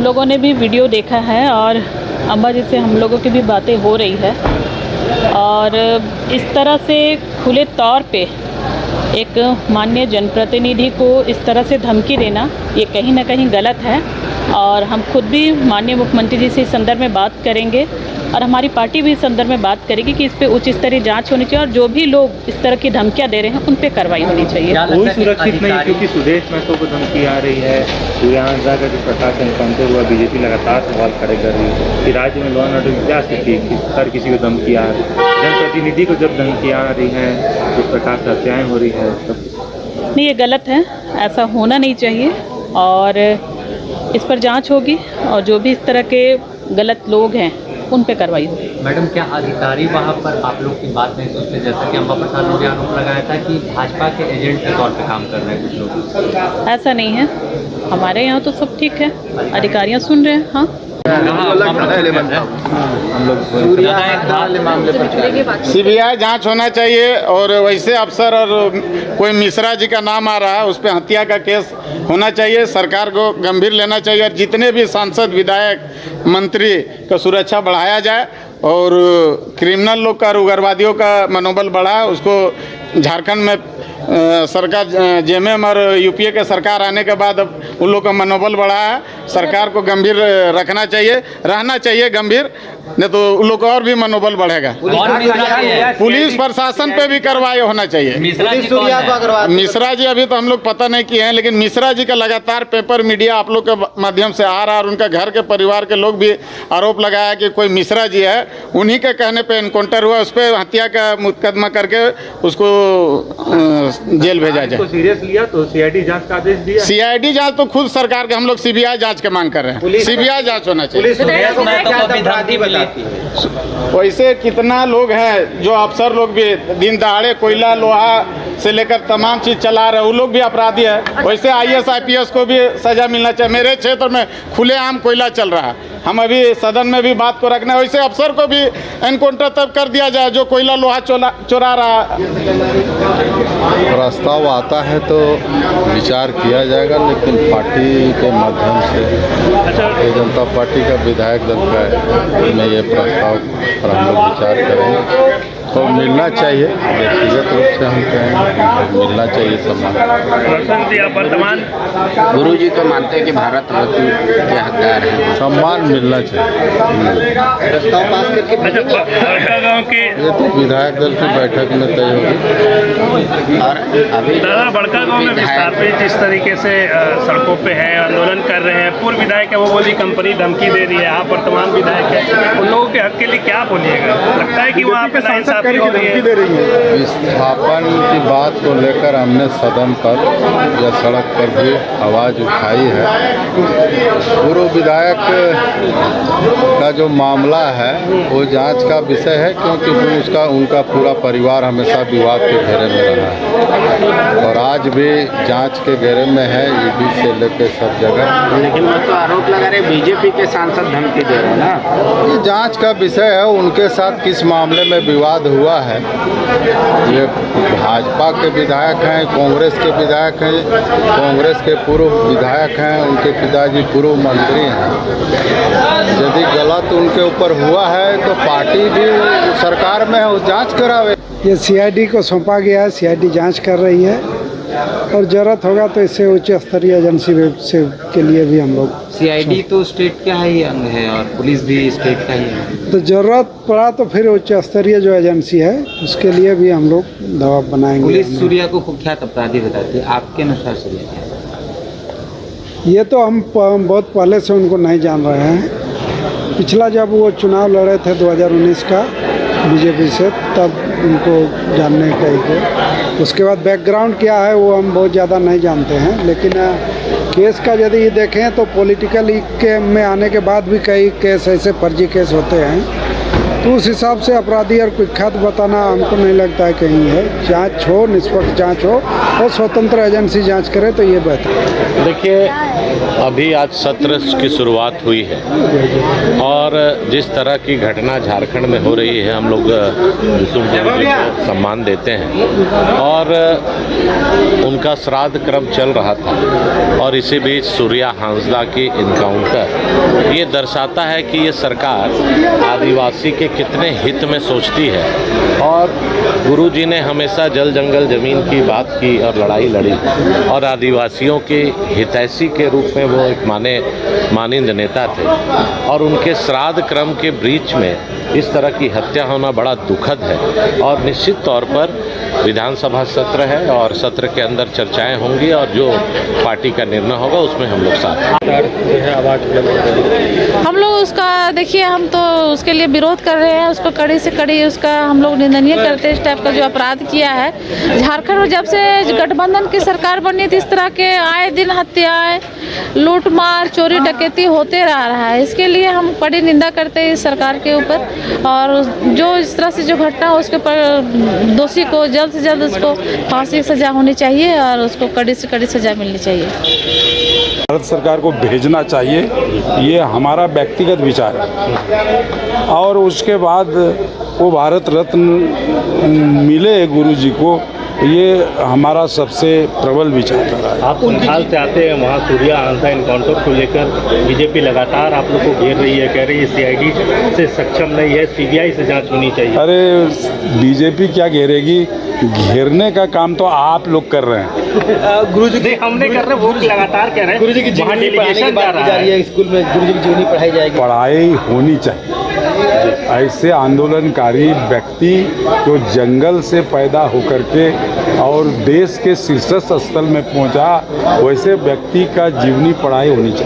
लोगों ने भी वीडियो देखा है और अम्बा जी से हम लोगों की भी बातें हो रही है और इस तरह से खुले तौर पे एक माननीय जनप्रतिनिधि को इस तरह से धमकी देना ये कहीं ना कहीं गलत है और हम खुद भी माननीय मुख्यमंत्री जी से इस संदर्भ में बात करेंगे और हमारी पार्टी भी इस संदर्भ में बात करेगी कि इस पे उच्च स्तरीय जांच होनी चाहिए और जो भी लोग इस तरह की धमकियां दे रहे हैं उन पे कार्रवाई होनी चाहिए। कोई सुरक्षित नहीं क्योंकि सुदेश महतो को धमकी आ रही है, सूर्यांश का जो प्रशासन कामते हुआ बीजेपी लगातार सवाल खड़े कर रही है कि राज्य में लॉ एंड ऑर्डर की क्या स्थिति, हर किसी को धमकी आ रही है, जनप्रतिनिधि को जब धमकी आ रही है तो प्रकार से हत्याएं हो रही है। नहीं, ये गलत है, ऐसा होना नहीं चाहिए और इस पर जांच होगी और जो भी इस तरह के गलत लोग हैं उन पे कार्रवाई होगी। मैडम, क्या अधिकारी वहाँ पर आप लोग की बात नहीं सोचते? जैसा कि अम्बा प्रसाद ने आरोप लगाया था कि भाजपा के एजेंट के तौर पे काम कर रहे हैं कुछ लोग। ऐसा नहीं है, हमारे यहाँ तो सब ठीक है, अधिकारियाँ सुन रहे हैं। हाँ, सीबीआई जांच होना चाहिए और वैसे अफसर और कोई मिश्रा जी का नाम आ रहा है उस पर हत्या का केस होना चाहिए, सरकार को गंभीर लेना चाहिए और जितने भी सांसद विधायक मंत्री का सुरक्षा बढ़ाया जाए और क्रिमिनल लोग का, उग्रवादियों का मनोबल बढ़ा, उसको झारखंड में सरकार जेएमएम और यूपीए के सरकार आने के बाद अब उन लोगों का मनोबल बढ़ा है, सरकार को गंभीर रखना चाहिए, रहना चाहिए गंभीर, नहीं तो उन लोग का और भी मनोबल बढ़ेगा। पुलिस प्रशासन पे भी कार्रवाई होना चाहिए। मिश्रा जी अभी तो हम लोग पता नहीं किए हैं, लेकिन मिश्रा जी का लगातार पेपर मीडिया आप लोग के माध्यम से आ रहा है और उनका घर के परिवार के लोग भी आरोप लगाया कि कोई मिश्रा जी है, उन्हीं के कहने पे एनकाउंटर हुआ, उस पर हत्या का मुकदमा करके उसको जेल भेजा जाए। सीरियस लिया तो सीआईडी जांच का आदेश दिया। सीआईडी जांच तो खुद सरकार के, हम लोग सीबीआई जांच की मांग कर रहे हैं, सीबीआई जांच होना चाहिए। वैसे कितना लोग हैं जो अफसर लोग भी दिन दहाड़े कोयला लोहा से लेकर तमाम चीज चला रहे हैं, वो लोग भी अपराधी है। वैसे आईएएस आईपीएस को भी सजा मिलना चाहिए। मेरे क्षेत्र में खुलेआम कोयला चल रहा है, हम अभी सदन में भी बात को रखना है, वैसे अफसर को भी एनकाउंटर तब कर दिया जाए जो कोयला लोहा चुरा रहा है। प्रस्ताव आता है तो विचार किया जाएगा, लेकिन पार्टी के माध्यम से भारतीय जनता पार्टी का विधायक दल का में ये प्रस्ताव पर हम लोग विचार करेंगे तो मिलना चाहिए। व्यक्तिगत रूप से हम कहें मिलना चाहिए सम्मान। वर्तमान गुरुजी तो मानते हैं कि भारत रत्न के हकदार हैं, सम्मान मिलना चाहिए। गाँव के ये तो विधायक दल की बैठक में तय होगी। और अभी बड़का गाँव में विस्थापित जिस तरीके से सड़कों पे है, आंदोलन कर रहे हैं, पूर्व विधायक है वो बोली कंपनी धमकी दे रही है, आप वर्तमान विधायक है, उन लोगों के हक के लिए क्या बोलिएगा? लगता है कि वहाँ पे नाइंसाफी हो रही है। विस्थापन की बात को लेकर हमने सदन पर या सड़क पर भी आवाज़ उठाई है। पूर्व विधायक का जो मामला है वो जांच का विषय है, क्योंकि उनका पूरा परिवार हमेशा विवाद के घेरे में रहा है और आज भी जांच के घेरे में है, ईडी से लेकर सब जगह। लेकिन वो तो आरोप लगा रहे बीजेपी के सांसद धमकी दे रहे हैं ना। ये जांच का विषय है, उनके साथ किस मामले में विवाद हुआ है। ये भाजपा के विधायक हैं, कांग्रेस के विधायक हैं, कांग्रेस के पूर्व विधायक हैं, उनके पिताजी पूर्व मंत्री हैं। यदि गलत उनके ऊपर हुआ है तो पार्टी भी सरकार में है, जांच करावे। ये सीआईडी को सौंपा गया है, सीआईडी जांच कर रही है और जरूरत होगा तो इससे उच्च स्तरीय एजेंसी से के लिए भी हम लोग। सीआईडी तो स्टेट का ही अंग है और पुलिस भी स्टेट का ही है, तो जरूरत पड़ा तो फिर उच्च स्तरीय जो एजेंसी है उसके लिए भी हम लोग दबाव बनाएंगे। पुलिस सूर्या को कुख्यात अपराधी बताती है, आपके अनुसार सूर्या क्या है? ये तो हम बहुत पहले से उनको नहीं जान रहे हैं। पिछला जब वो चुनाव लड़े थे 2019 का बीजेपी से, तब उनको जानने का उसके बाद बैकग्राउंड क्या है वो हम बहुत ज़्यादा नहीं जानते हैं। लेकिन केस का यदि देखें तो पॉलिटिकल के में आने के बाद भी कई केस ऐसे फर्जी केस होते हैं, तो उस हिसाब से अपराधी और कुख्यात बताना हमको नहीं लगता है कहीं है। जांच हो, निष्पक्ष जांच हो और स्वतंत्र एजेंसी जांच करे तो ये बेहतर है। देखिए, अभी आज सत्र की शुरुआत हुई है और जिस तरह की घटना झारखंड में हो रही है, हम लोग यूसुफ जंग जी को सम्मान देते हैं और उनका श्राद्ध क्रम चल रहा था और इसी बीच सूर्या हांसदा की इनकाउंटर ये दर्शाता है कि ये सरकार आदिवासी के कितने हित में सोचती है। और गुरुजी ने हमेशा जल जंगल ज़मीन की बात की और लड़ाई लड़ी, और आदिवासियों के हितैषी के रूप में वो एक मानिंद नेता थे। और उनके श्राद्ध क्रम के बीच में इस तरह की हत्या होना बड़ा दुखद है। और निश्चित तौर पर विधानसभा सत्र है और सत्र के अंदर चर्चाएं होंगी और जो पार्टी का निर्णय होगा उसमें हम लोग साथ हम लोग उसका देखिए, हम तो उसके लिए विरोध कर रहे हैं। उसको कड़ी से कड़ी उसका हम लोग निंदनीय करते हैं। इस टाइप का जो अपराध किया है झारखंड में, जब से गठबंधन की सरकार बनी थी, इस तरह के आए दिन हत्याएं, लूट मार, चोरी डकैती होते रहा है। इसके लिए हम कड़ी निंदा करते हैं इस सरकार के ऊपर। और जो इस तरह से जो घटना हो उसके पर दोषी को जल्द से जल्द उसको फांसी की सजा होनी चाहिए और उसको कड़ी से कड़ी सजा मिलनी चाहिए। भारत सरकार को भेजना चाहिए, ये हमारा व्यक्तिगत विचार है। और उसके बाद वो भारत रत्न मिले गुरुजी को, ये हमारा सबसे प्रबल विचारधारा है। आप उनखाल से आते हैं, वहाँ सूर्या आंध्रा इनकाउंटर को लेकर बीजेपी लगातार आप लोग को घेर रही है, कह रही है सीआईडी से सक्षम नहीं है, सीबीआई से जांच होनी चाहिए। अरे बीजेपी क्या घेरेगी, घेरने का काम तो आप लोग कर रहे हैं। गुरुजी हमने कर रहे, वो लगातार कह रहे हैं गुरुजी की जीवनी डेलीगेशन जा रही है स्कूल में, गुरुजी की जीवनी पढ़ाई जाएगी। पढ़ाई होनी चाहिए। ऐसे आंदोलनकारी व्यक्ति जो जंगल से पैदा होकर के और देश के शीर्ष स्थल में पहुंचा, वैसे व्यक्ति का जीवनी पढ़ाई होनी चाहिए।